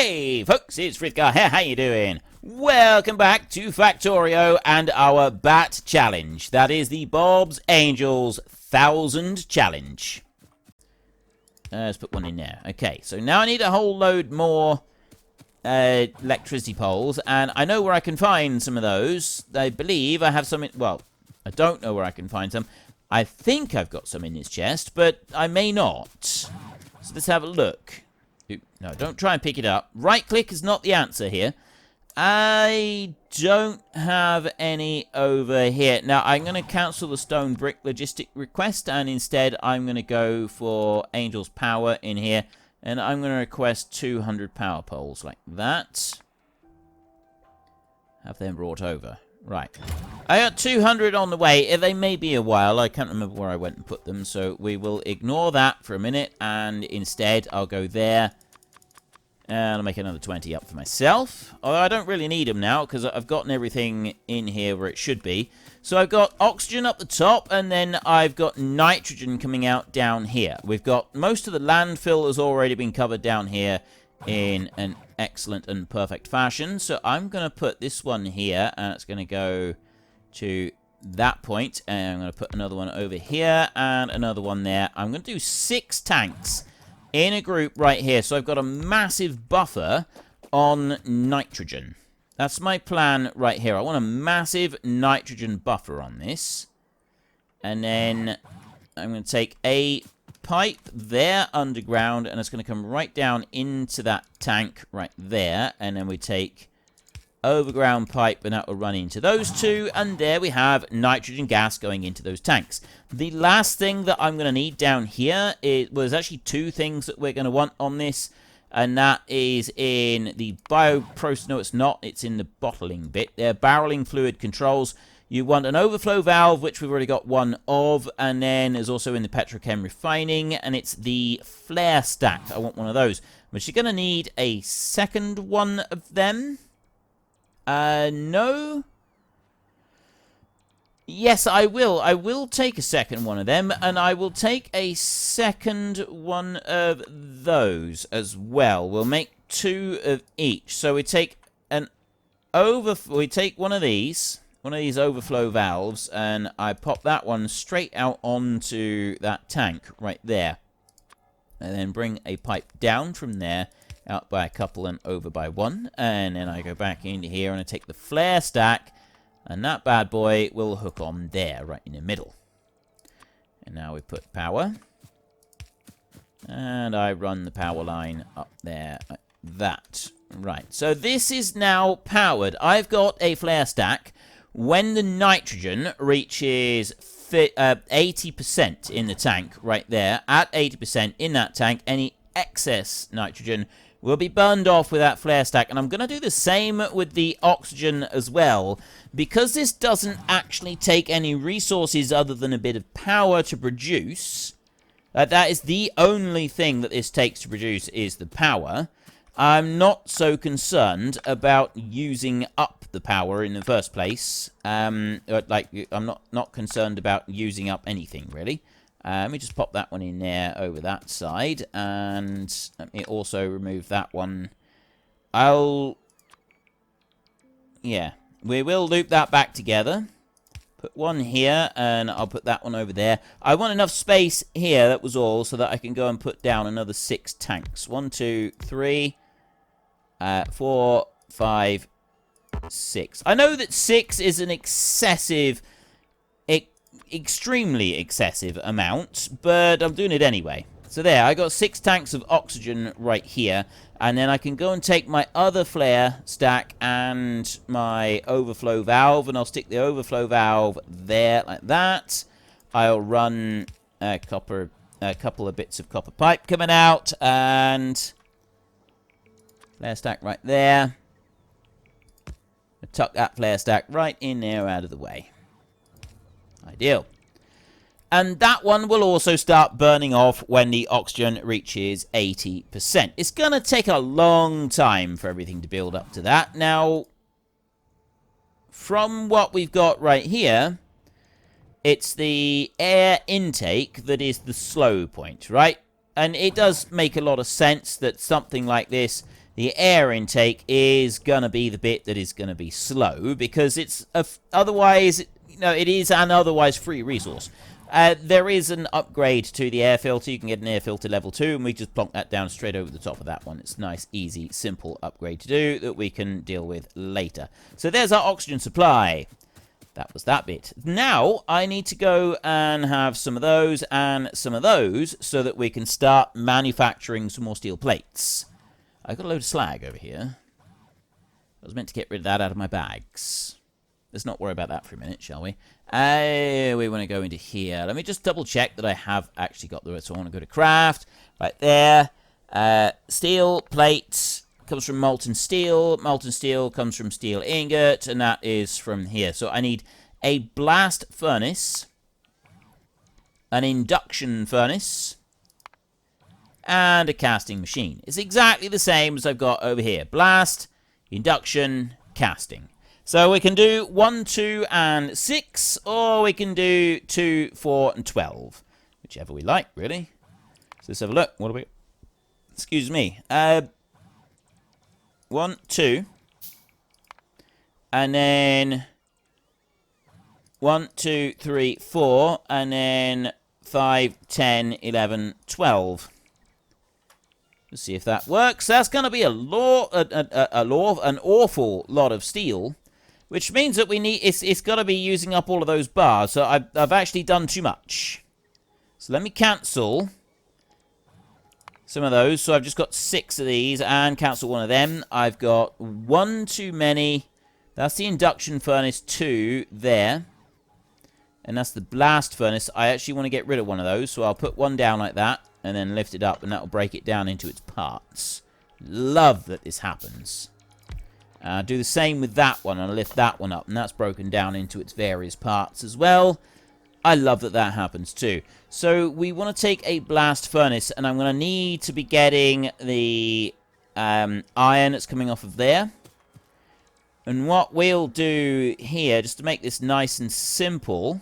Hey folks, it's Frithgar here, how you doing? Welcome back to Factorio and our Bat Challenge. That is the Bob's Angels 1000 Challenge. Let's put one in there. Okay, so now I need a whole load more electricity poles, and I know where I can find some of those. I believe I have some in... Well, I don't know where I can find some. I think I've got some in this chest, but I may not. So let's have a look. No, don't try and pick it up. Right-click is not the answer here. I don't have any over here. Now, I'm going to cancel the stone brick logistic request, and instead I'm going to go for Angel's Power in here, and I'm going to request 200 power poles like that. Have them brought over. Right. I got 200 on the way. They may be a while. I can't remember where I went and put them, so we will ignore that for a minute, and instead I'll go there. And I'll make another 20 up for myself. Although I don't really need them now, because I've gotten everything in here where it should be. So I've got oxygen up the top, and then I've got nitrogen coming out down here. We've got most of the landfill has already been covered down here in an excellent and perfect fashion. So I'm going to put this one here, and it's going to go to that point. And I'm going to put another one over here, and another one there. I'm going to do 6 tanks in a group right here, so I've got a massive buffer on nitrogen. That's my plan right here. I want a massive nitrogen buffer on this. And then I'm going to take a pipe there underground, and it's going to come right down into that tank right there. And then we take overground pipe, and that will run into those two, and there we have nitrogen gas going into those tanks. The last thing that I'm going to need down here was actually 2 things that we're going to want on this, and that is in the bioprocess. No, it's not. It's in the bottling bit. They're barreling fluid controls. You want an overflow valve, which we've already got one of, and then there's also in the petrochem refining, and it's the flare stack. I want one of those, but you're going to need a second one of them. No. Yes, I will. I will take a second one of them, and I will take a second one of those as well. We'll make 2 of each. So we take we take one of these overflow valves, and I pop that one straight out onto that tank right there. And then bring a pipe down from there, out by a couple and over by 1. And then I go back into here and I take the flare stack, and that bad boy will hook on there, right in the middle. And now we put power. And I run the power line up there like that. Right, so this is now powered. I've got a flare stack. When the nitrogen reaches 80% in the tank right there, at 80% in that tank, any excess nitrogen will be burned off with that flare stack. And I'm going to do the same with the oxygen as well, because this doesn't actually take any resources other than a bit of power to produce. That is the only thing that this takes to produce, is the power. I'm not so concerned about using up the power in the first place. I'm not concerned about using up anything, really. Let me just pop that one in there over that side, and let me also remove that one. Yeah, we will loop that back together. Put one here, and I'll put that one over there. I want enough space here, that was all, so that I can go and put down another 6 tanks. 1, 2, 3, 4, 5, 6. I know that 6 is an excessive... extremely excessive amount, but I'm doing it anyway. So there, I got 6 tanks of oxygen right here, and then I can go and take my other flare stack and my overflow valve, and I'll stick the overflow valve there like that. I'll run a couple of bits of copper pipe coming out, and flare stack right there. Tuck that flare stack right in there, out of the way. Ideal. And that one will also start burning off when the oxygen reaches 80%. It's going to take a long time for everything to build up to that. Now, from what we've got right here, it's the air intake that is the slow point, right? And it does make a lot of sense that something like this the air intake is going to be the bit that is going to be slow, because it's otherwise, it is an otherwise free resource. There is an upgrade to the air filter. You can get an air filter level 2, and we just plonk that down straight over the top of that one. It's a nice, easy, simple upgrade to do that we can deal with later. So there's our oxygen supply. That was that bit. Now, I need to go and have some of those and some of those so that we can start manufacturing some more steel plates. I've got a load of slag over here. I was meant to get rid of that out of my bags. Let's not worry about that for a minute, shall we? We want to go into here. Let me just double check that I have actually got the rest. So I want to go to craft. Right there. Steel plate comes from molten steel. Molten steel comes from steel ingot. And that is from here. So I need a blast furnace, an induction furnace, and a casting machine. It's exactly the same as I've got over here. Blast, induction, casting. So we can do 1, 2, and 6, or we can do 2, 4, and 12. Whichever we like, really. So let's have a look. What are we... Excuse me. 1, 2. And then... 1, 2, 3, 4. And then 5, 10, 11, 12. Let's see if that works. That's going to be an awful lot of steel. Which means that we need, it's got to be using up all of those bars. So I've actually done too much. So let me cancel some of those. So I've just got 6 of these and cancel one of them. I've got 1 too many. That's the induction furnace 2 there. And that's the blast furnace. I actually want to get rid of one of those. So I'll put one down like that and then lift it up, and that will break it down into its parts. Love that this happens. Do the same with that one, and lift that one up, and that's broken down into its various parts as well. I love that that happens too. So we want to take a blast furnace, and I'm going to need to be getting the iron that's coming off of there. And what we'll do here, just to make this nice and simple,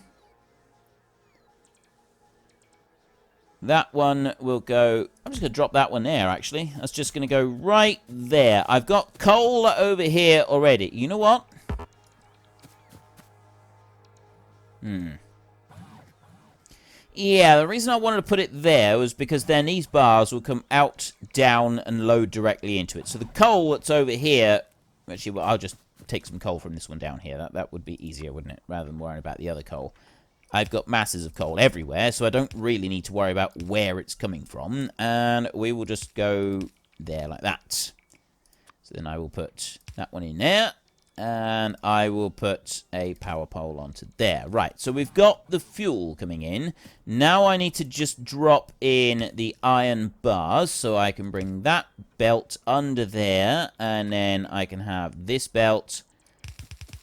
that one will go... I'm just going to drop that one there, actually. That's just going to go right there. I've got coal over here already. You know what? Yeah, the reason I wanted to put it there was because then these bars will come out, down, and load directly into it. So the coal that's over here... Actually, well, I'll just take some coal from this one down here. That would be easier, wouldn't it? Rather than worrying about the other coal. I've got masses of coal everywhere, so I don't really need to worry about where it's coming from. And we will just go there like that. So then I will put that one in there. And I will put a power pole onto there. Right, so we've got the fuel coming in. Now I need to just drop in the iron bars. So I can bring that belt under there. And then I can have this belt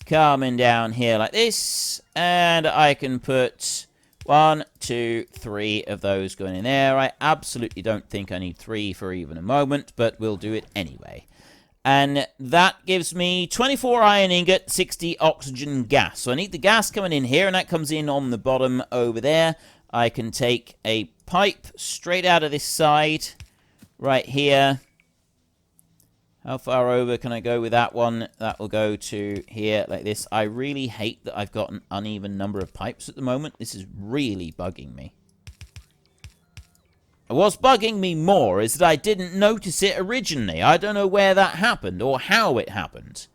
coming down here like this, and I can put 1, 2, 3 of those going in there. I absolutely don't think I need 3 for even a moment, but we'll do it anyway. And that gives me 24 iron ingot, 60 oxygen gas. So I need the gas coming in here, and that comes in on the bottom over there. I can take a pipe straight out of this side right here. How far over can I go with that one? That will go to here like this. I really hate that I've got an uneven number of pipes at the moment. This is really bugging me. What's bugging me more is that I didn't notice it originally. I don't know where that happened or how it happened.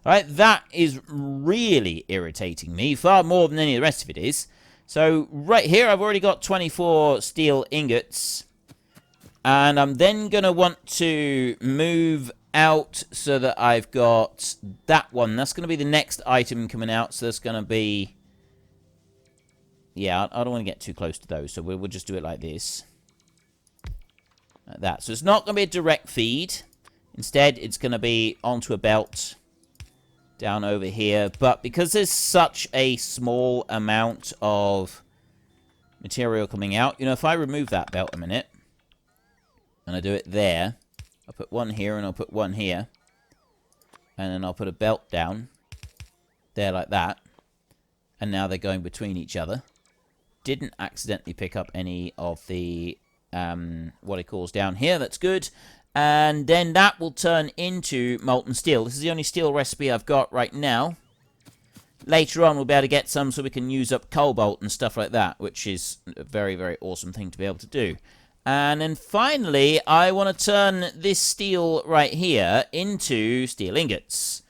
Right? That is really irritating me, far more than any of the rest of it is. So right here I've already got 24 steel ingots. And I'm then going to want to move out so that I've got that one. That's going to be the next item coming out. So that's going to be... Yeah, I don't want to get too close to those. So we'll just do it like this. Like that. So it's not going to be a direct feed. Instead, it's going to be onto a belt down over here. But because there's such a small amount of material coming out, you know, if I remove that belt a minute, and I do it there, I'll put one here and I'll put one here, and then I'll put a belt down there like that, and now they're going between each other. Didn't accidentally pick up any of the what it calls down here. That's good. And then that will turn into molten steel. This is the only steel recipe I've got right now. Later on, we'll be able to get some so we can use up cobalt and stuff like that, which is a very, very awesome thing to be able to do. And then finally, I want to turn this steel right here into steel ingots.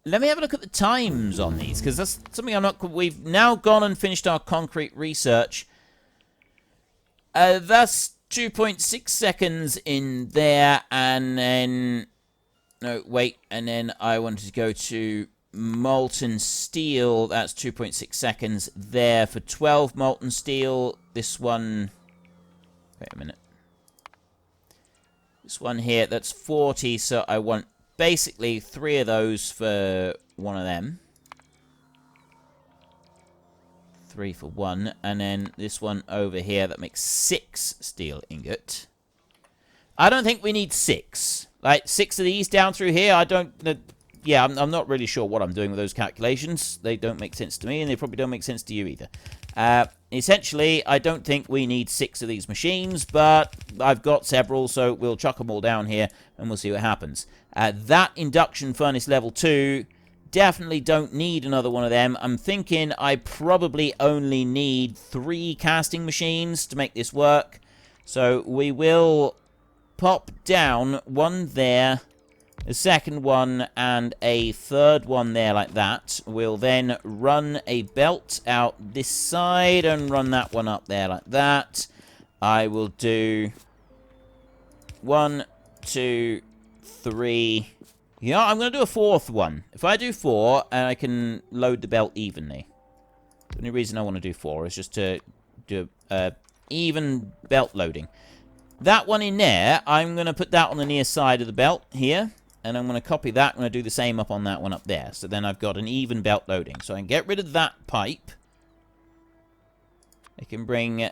Let me have a look at the times on these, because that's something I'm not... We've now gone and finished our concrete research. That's 2.6 seconds in there, and then... No, wait, and then I wanted to go to molten steel. That's 2.6 seconds there for 12 molten steel. This one... Wait a minute. This one here, that's 40, so I want basically 3 of those for one of them. 3 for one, and then this one over here, that makes 6 steel ingot. I don't think we need 6. Like, 6 of these down through here, I don't... yeah, I'm not really sure what I'm doing with those calculations. They don't make sense to me, and they probably don't make sense to you either. Essentially, I don't think we need 6 of these machines, but I've got several, so we'll chuck them all down here, and we'll see what happens. That induction furnace level 2, definitely don't need another one of them. I'm thinking I probably only need 3 casting machines to make this work. So we will pop down one there, a second one, and a third one there like that. We'll then run a belt out this side and run that one up there like that. I will do 1, 2, 3. Yeah, I'm going to do a 4th one. If I do 4, and I can load the belt evenly. The only reason I want to do 4 is just to do even belt loading. That one in there, I'm going to put that on the near side of the belt here. And I'm going to copy that. I'm going to do the same up on that one up there. So then I've got an even belt loading. So I can get rid of that pipe. I can bring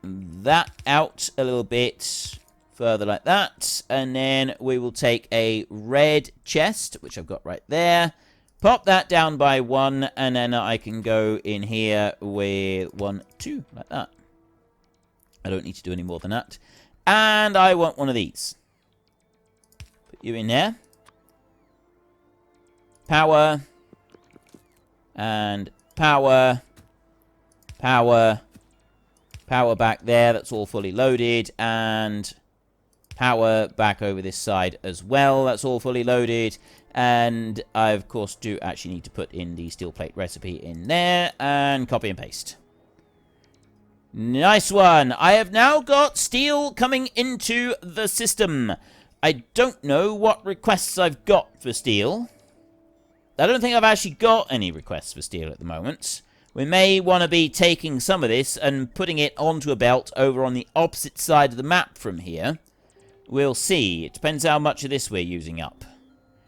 that out a little bit further like that. And then we will take a red chest, which I've got right there. Pop that down by 1. And then I can go in here with 1, 2, like that. I don't need to do any more than that. And I want one of these. You in there. Power. And power. Power. Power back there. That's all fully loaded. And power back over this side as well. That's all fully loaded. And I, of course, do actually need to put in the steel plate recipe in there. And copy and paste. Nice one. I have now got steel coming into the system. I don't know what requests I've got for steel. I don't think I've actually got any requests for steel at the moment. We may want to be taking some of this and putting it onto a belt over on the opposite side of the map from here. We'll see. It depends how much of this we're using up.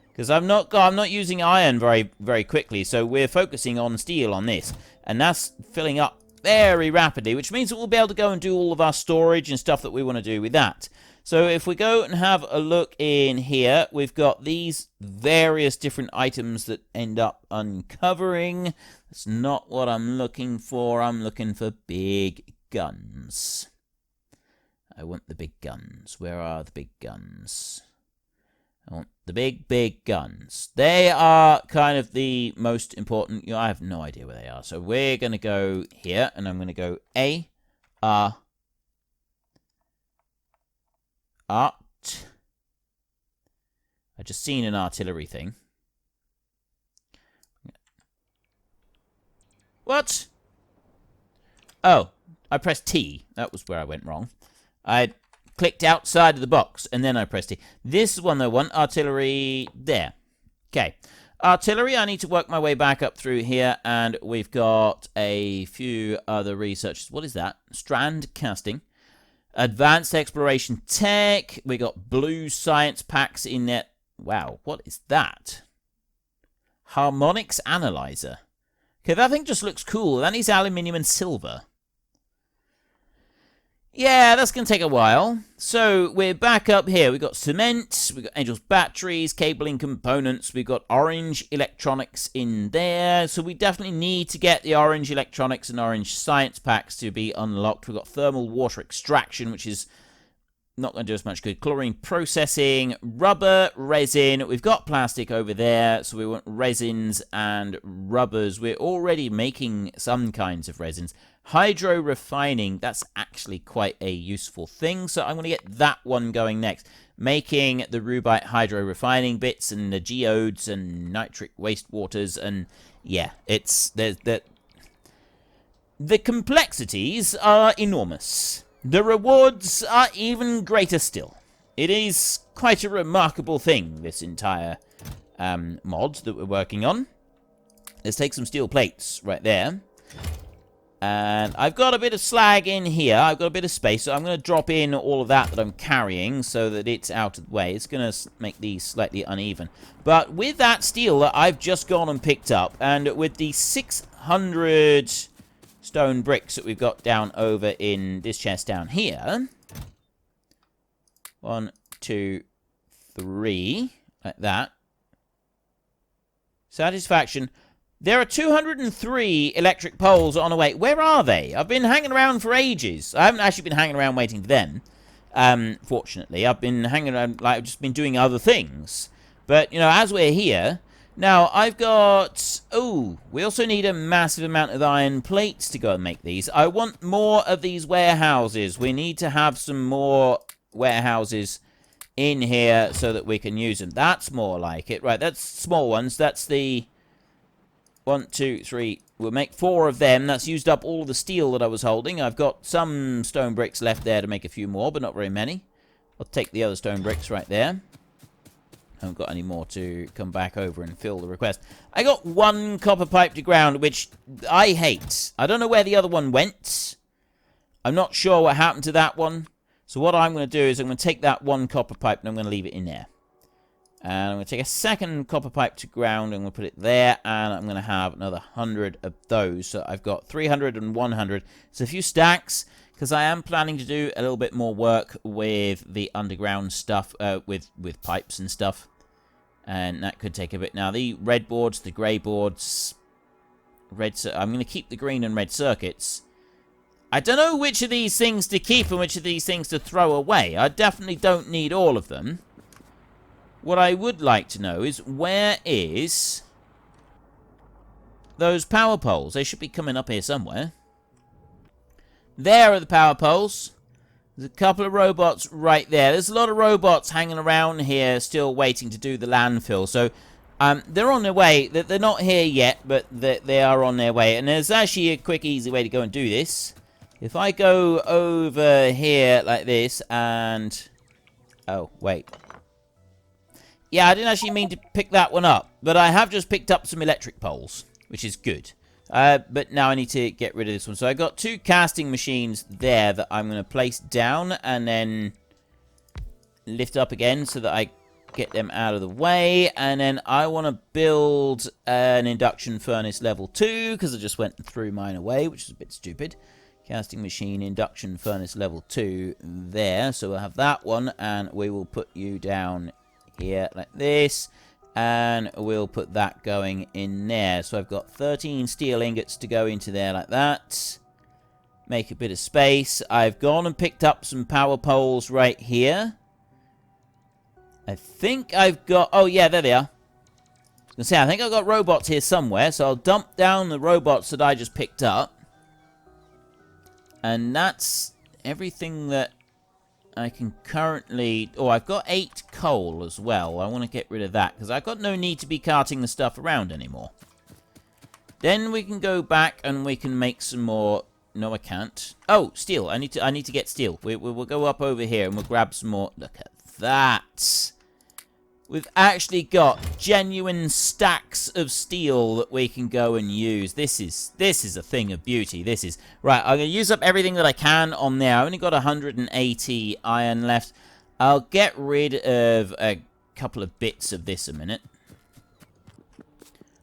Because I'm not using iron very quickly, so we're focusing on steel on this. And that's filling up very rapidly, which means that we'll be able to go and do all of our storage and stuff that we want to do with that. So if we go and have a look in here, we've got these various different items that end up uncovering. That's not what I'm looking for. I'm looking for big guns. I want the big guns. Where are the big guns? I want the big guns. They are kind of the most important. You know, I have no idea where they are. So we're going to go here, and I'm going to go A, R, Art. I just seen an artillery thing. What? Oh, I pressed T. That was where I went wrong. I clicked outside of the box, and then I pressed T. This is one I want. Artillery. There. Okay. Artillery, I need to work my way back up through here, and we've got a few other researchers. What is that? Strand casting. Advanced exploration tech. We got blue science packs in there. Wow, what is that? Harmonics analyzer. Okay, that thing just looks cool. That needs aluminium and silver. Yeah, that's going to take a while. So, we're back up here. We've got cement, we've got Angel's batteries, cabling components, we've got orange electronics in there. So, we definitely need to get the orange electronics and orange science packs to be unlocked. We've got thermal water extraction, which is not going to do us much good. Chlorine processing, rubber, resin. We've got plastic over there, so we want resins and rubbers. We're already making some kinds of resins. Hydro refining, that's actually quite a useful thing, so I'm going to get that one going next. Making the rubite hydro refining bits and the geodes and nitric wastewaters, and yeah, the complexities are enormous. The rewards are even greater still. It is quite a remarkable thing, this entire mod that we're working on. Let's take some steel plates right there. And I've got a bit of slag in here. I've got a bit of space, so I'm going to drop in all of that I'm carrying so that it's out of the way. It's going to make these slightly uneven. But with that steel that I've just gone and picked up, and with the 600 stone bricks that we've got down over in this chest down here. 1, 2, 3, like that. Satisfaction. There are 203 electric poles on the way. Where are they? I've been hanging around for ages. I haven't actually been hanging around waiting for them. Fortunately, I've been hanging around, like, I've just been doing other things. But, you know, as we're here, now I've got, oh, we also need a massive amount of iron plates to go and make these. I want more of these warehouses. We need to have some more warehouses in here so that we can use them. That's more like it. Right, that's small ones. That's the 1, 2, 3. We'll make 4 of them. That's used up all the steel that I was holding. I've got some stone bricks left there to make a few more, but not very many. I'll take the other stone bricks right there. I haven't got any more to come back over and fill the request. I got 1 copper pipe to ground, which I hate. I don't know where the other one went. I'm not sure what happened to that one. So what I'm going to do is I'm going to take that 1 copper pipe and I'm going to leave it in there. And I'm going to take a second copper pipe to ground. I'm going to put it there. And I'm going to have another 100 of those. So I've got 300 and 100. It's a few stacks. Because I am planning to do a little bit more work with the underground stuff. With pipes and stuff. And that could take a bit. Now the red boards, the grey boards. I'm going to keep the green and red circuits. I don't know which of these things to keep and which of these things to throw away. I definitely don't need all of them. What I would like to know is, where is those power poles? They should be coming up here somewhere. There are the power poles. There's a couple of robots right there. There's a lot of robots hanging around here still waiting to do the landfill. So they're on their way. They're not here yet, but they are on their way. And there's actually a quick, easy way to go and do this. If I go over here like this and... Oh, wait. Yeah, I didn't actually mean to pick that one up, but I have just picked up some electric poles, which is good. But now I need to get rid of this one. So I got 2 casting machines there that I'm going to place down and then lift up again so that I get them out of the way. And then I want to build an induction furnace level 2 because I just went and threw mine away, which is a bit stupid. Casting machine induction furnace level 2 there. So we'll have that one and we will put you down here like this, and we'll put that going in there. So I've got 13 steel ingots to go into there like that. Make a bit of space. I've gone and picked up some power poles right here. I think I've got... Oh yeah, there they are. I was gonna say, I think I've got robots here somewhere, so I'll dump down the robots that I just picked up. And that's everything that I can currently... Oh, I've got 8 coal as well. I want to get rid of that, because I've got no need to be carting the stuff around anymore. Then we can go back and we can make some more... No, I can't. Oh, steel. I need to get steel. We'll go up over here and we'll grab some more... Look at that. We've actually got genuine stacks of steel that we can go and use. This is a thing of beauty. This is... Right, I'm going to use up everything that I can on there. I've only got 180 iron left. I'll get rid of a couple of bits of this a minute.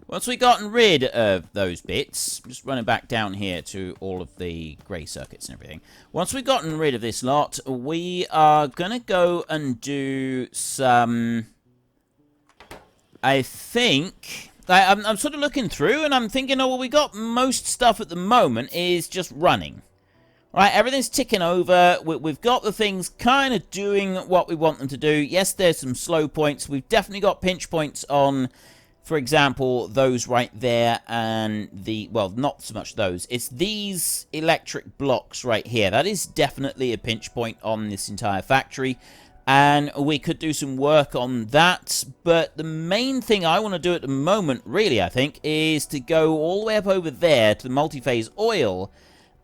Once we've gotten rid of those bits, just running back down here to all of the grey circuits and everything. Once we've gotten rid of this lot, we are going to go and do some... I think... I'm sort of looking through and I'm thinking, oh, well, we got most stuff at the moment is just running. All right, everything's ticking over. We've got the things kind of doing what we want them to do. Yes, there's some slow points. We've definitely got pinch points on, for example, those right there and the, well, not so much those. It's these electric blocks right here. That is definitely a pinch point on this entire factory. And we could do some work on that. But the main thing I want to do at the moment, really, I think, is to go all the way up over there to the multi-phase oil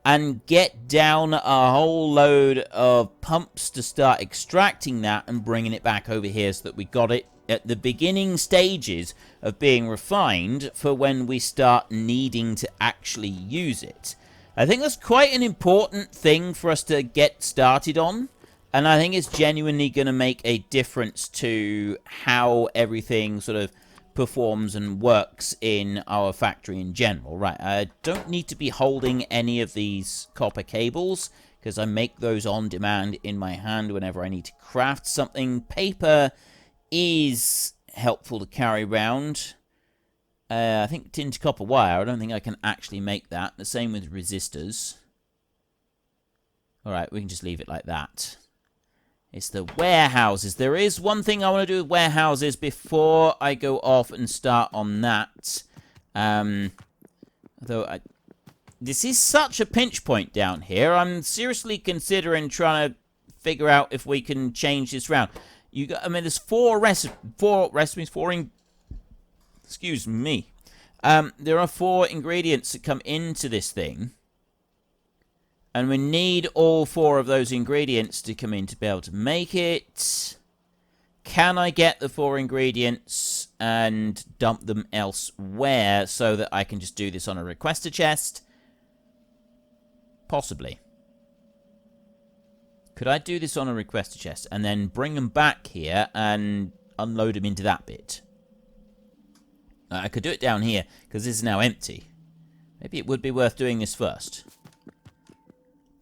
and get down a whole load of pumps to start extracting that and bringing it back over here so that we got it at the beginning stages of being refined for when we start needing to actually use it. I think that's quite an important thing for us to get started on, and I think it's genuinely going to make a difference to how everything sort of performs and works in our factory in general. Right, I don't need to be holding any of these copper cables because I make those on demand in my hand whenever I need to craft something. Paper is helpful to carry around. I think tin to copper wire, I don't think I can actually make that. The same with resistors. Alright, we can just leave it like that. It's the warehouses. There is one thing I want to do with warehouses before I go off and start on that. This is such a pinch point down here. I'm seriously considering trying to figure out if we can change this around. There's excuse me. There are 4 ingredients that come into this thing. And we need all 4 of those ingredients to come in to be able to make it. Can I get the 4 ingredients and dump them elsewhere so that I can just do this on a requester chest? Possibly. Could I do this on a requester chest and then bring them back here and unload them into that bit? I could do it down here because this is now empty. Maybe it would be worth doing this first.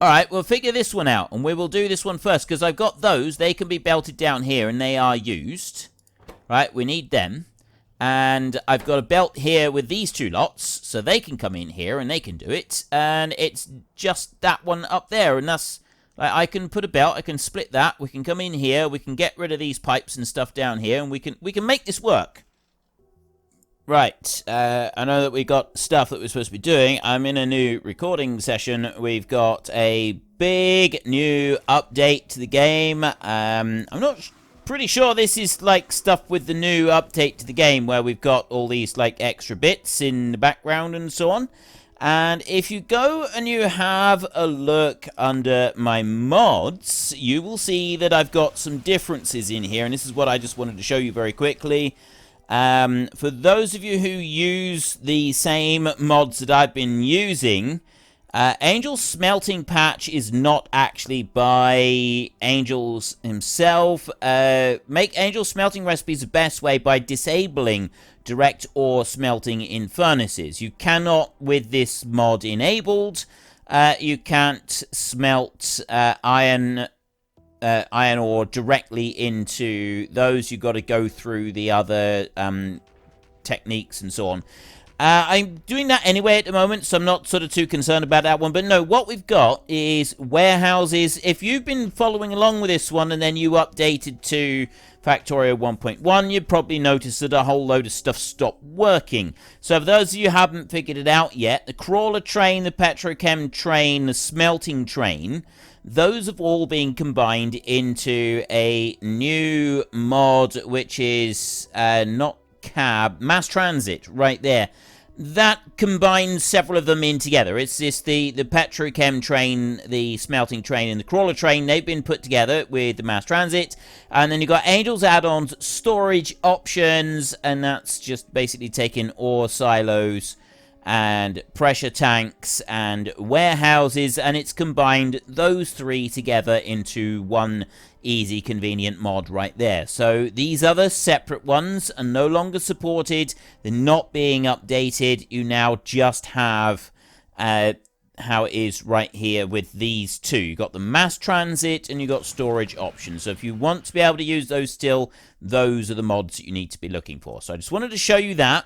Alright, we'll figure this one out, and we will do this one first, because I've got those. They can be belted down here, and they are used. Right, we need them. And I've got a belt here with these 2 lots, so they can come in here, and they can do it. And it's just that one up there, and that's... I can put a belt, I can split that, we can come in here, we can get rid of these pipes and stuff down here, and we can make this work. Right, I know that we got stuff that we're supposed to be doing. I'm in a new recording session. We've got a big new update to the game. I'm not pretty sure this is like stuff with the new update to the game where we've got all these like extra bits in the background and so on. And if you go and you have a look under my mods, you will see that I've got some differences in here. And this is what I just wanted to show you very quickly. For those of you who use the same mods that I've been using, Angel's smelting patch is not actually by Angel's himself. Make Angel's smelting recipes the best way by disabling direct ore smelting in furnaces. You cannot, with this mod enabled, you can't smelt iron ore directly into those. You've got to go through the other techniques and so on. I'm doing that anyway at the moment, so I'm not sort of too concerned about that one. But no, what we've got is warehouses. If you've been following along with this one and then you updated to Factorio 1.1, you'd probably notice that a whole load of stuff stopped working. So for those of you who haven't figured it out yet, the crawler train, the petrochem train, the smelting train, those have all been combined into a new mod, which is not cab, mass transit, right there. That combines several of them in together. It's this, the petrochem train, the smelting train, and the crawler train. They've been put together with the mass transit. And then you've got Angel's add-ons, storage options, and that's just basically taking ore silos and pressure tanks and warehouses, and it's combined those 3 together into one easy, convenient mod right there. So these other separate ones are no longer supported. They're not being updated. You now just have how it is right here with these 2. You've got the mass transit and you've got storage options. So if you want to be able to use those still, those are the mods that you need to be looking for. So I just wanted to show you that.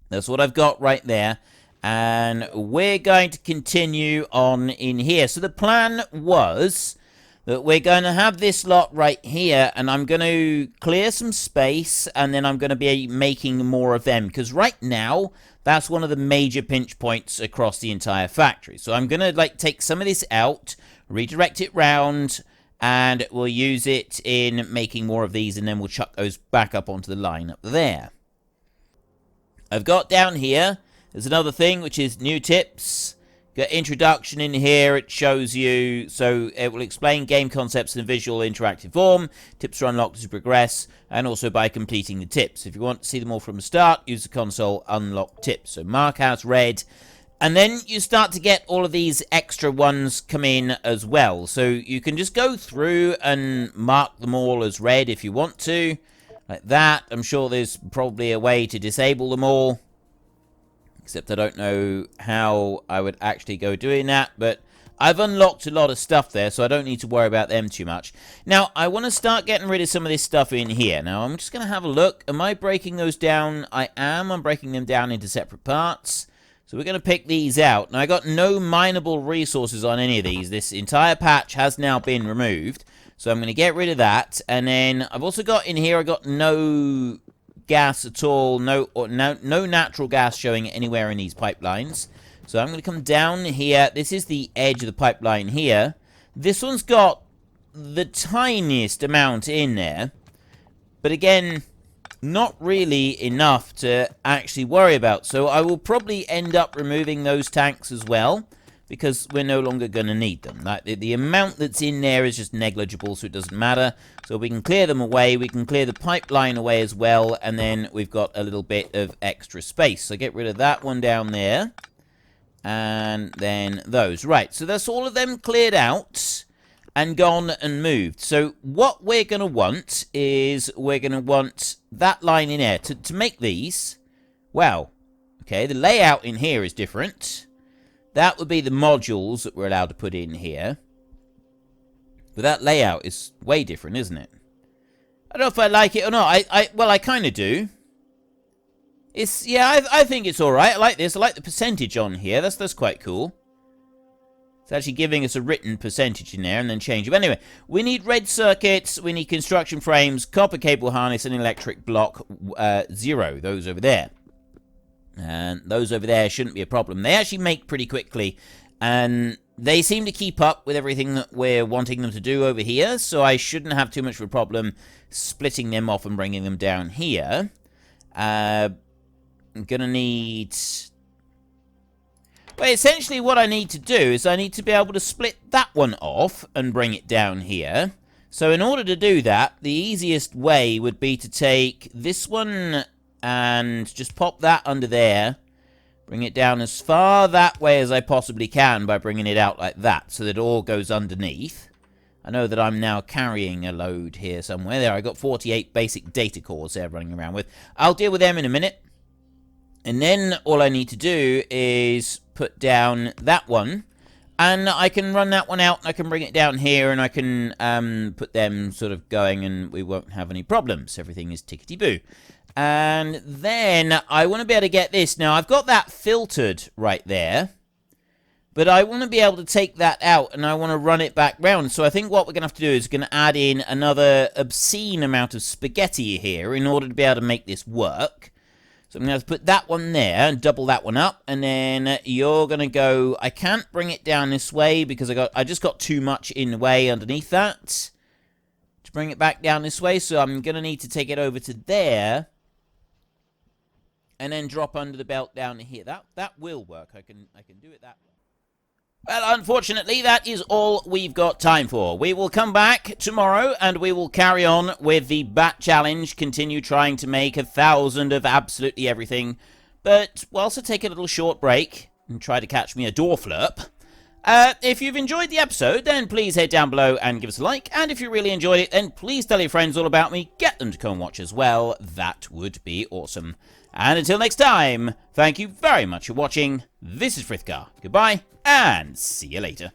That's what I've got right there. And we're going to continue on in here. So the plan was that we're going to have this lot right here, and I'm going to clear some space, and then I'm going to be making more of them, because right now that's one of the major pinch points across the entire factory. So I'm going to like take some of this out, redirect it round, and we'll use it in making more of these, and then we'll chuck those back up onto the line up there. I've got down here, there's another thing, which is new tips. Got introduction in here. It shows you, so it will explain game concepts in a visual interactive form. Tips are unlocked as you progress, and also by completing the tips. If you want to see them all from the start, use the console unlock tips. So mark as red, and then you start to get all of these extra ones come in as well. So you can just go through and mark them all as red if you want to, like that. I'm sure there's probably a way to disable them all. Except I don't know how I would actually go doing that. But I've unlocked a lot of stuff there, so I don't need to worry about them too much. Now, I want to start getting rid of some of this stuff in here. Now, I'm just going to have a look. Am I breaking those down? I am. I'm breaking them down into separate parts. So we're going to pick these out. Now, I got no mineable resources on any of these. This entire patch has now been removed. So I'm going to get rid of that. And then I've also got in here, I got no gas at all, no natural gas showing anywhere in these pipelines. So I'm going to come down here. This is the edge of the pipeline here. This one's got the tiniest amount in there, but again, not really enough to actually worry about. So I will probably end up removing those tanks as well, because we're no longer going to need them. Like, the amount that's in there is just negligible, so it doesn't matter. So we can clear them away. We can clear the pipeline away as well, and then we've got a little bit of extra space. So get rid of that one down there, and then those. Right, so that's all of them cleared out and gone and moved. So what we're going to want is we're going to want that line in there. To make these, well, okay, the layout in here is different. That would be the modules that we're allowed to put in here. But that layout is way different, isn't it? I don't know if I like it or not. Well, I kind of do. It's, yeah, I think it's alright. I like this. I like the percentage on here. That's quite cool. It's actually giving us a written percentage in there and then change it. But anyway, we need red circuits, we need construction frames, copper cable harness, and electric block 0. Those over there. And those over there shouldn't be a problem. They actually make pretty quickly, and they seem to keep up with everything that we're wanting them to do over here, so I shouldn't have too much of a problem splitting them off and bringing them down here. I'm gonna need... Well, essentially what I need to do is I need to be able to split that one off and bring it down here. So in order to do that, the easiest way would be to take this one and just pop that under there, bring it down as far that way as I possibly can by bringing it out like that, so that it all goes underneath. I know that I'm now carrying a load here somewhere. There, I got 48 basic data cores there running around with. I'll deal with them in a minute. And then all I need to do is put down that one, and I can run that one out, and I can bring it down here, and I can put them sort of going, and we won't have any problems. Everything is tickety-boo. And then I want to be able to get this. Now, I've got that filtered right there, but I want to be able to take that out, and I want to run it back round. So I think what we're going to have to do is going to add in another obscene amount of spaghetti here in order to be able to make this work. So I'm going to have to put that one there and double that one up, and then you're going to go... I can't bring it down this way because I just got too much in the way underneath that to bring it back down this way. So I'm going to need to take it over to there and then drop under the belt down here. That will work. I can do it that way. Well, unfortunately, that is all we've got time for. We will come back tomorrow, and we will carry on with the Bat Challenge, continue trying to make 1,000 of absolutely everything. But we'll also take a little short break and try to catch me a door flurp. If you've enjoyed the episode, then please head down below and give us a like. And if you really enjoyed it, then please tell your friends all about me. Get them to come watch as well. That would be awesome. And until next time, thank you very much for watching. This is Frithgar. Goodbye, and see you later.